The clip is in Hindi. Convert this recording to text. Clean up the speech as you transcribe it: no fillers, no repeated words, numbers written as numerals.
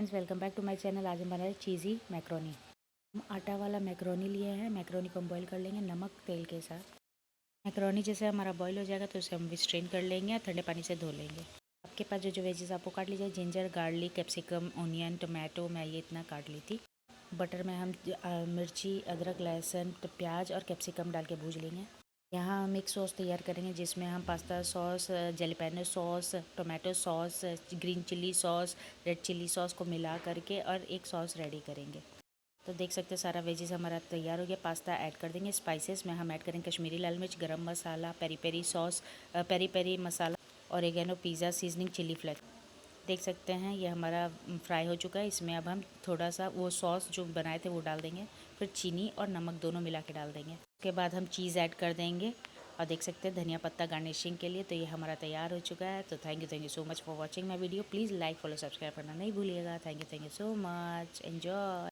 Friends, welcome back to my channel. आज हम बना रहे चीज़ी मैक्रोनी। हम आटा वाला मैक्रोनी लिए हैं। मैक्रोनी को हम बॉईल कर लेंगे नमक तेल के साथ। मैक्रोनी जैसे हमारा बॉईल हो जाएगा तो उसे हम स्ट्रेन कर लेंगे और ठंडे पानी से धो लेंगे। आपके पास जो वेजेस आपको काट लीजिए, ginger, garlic, capsicum, onion, tomato, मैं ये इतना काट ली थी। बटर में हम मिर्ची, अदरक, लहसुन, प्याज और कैप्सिकम डाल के भूज लेंगे। यहाँ हम एक सॉस तैयार करेंगे जिसमें हम pasta sauce, jalapeno sauce, tomato sauce, green chilli sauce, red chilli sauce को मिला करके और एक सॉस रेडी करेंगे। तो देख सकते हैं सारा वेजेस हमारा तैयार हो गया। पास्ता ऐड कर देंगे। स्पाइसेस में हम ऐड करेंगे कश्मीरी लाल मिर्च, गरम मसाला, peri peri sauce, peri peri मसाला, oregano, pizza seasoning, chilli flakes. देख सकते हैं ये हमारा फ्राई हो चुका है। इसमें अब हम थोड़ा सा वो सॉस जो बनाए थे वो डाल देंगे, फिर चीनी और नमक दोनों मिला के डाल देंगे। उसके बाद हम चीज़ ऐड कर देंगे और देख सकते हैं धनिया पत्ता गार्निशिंग के लिए। तो ये हमारा तैयार हो चुका है। तो thank you so much for watching my video. Please like follow subscribe करना नहीं भूलिएगा। Thank you so much. Enjoy.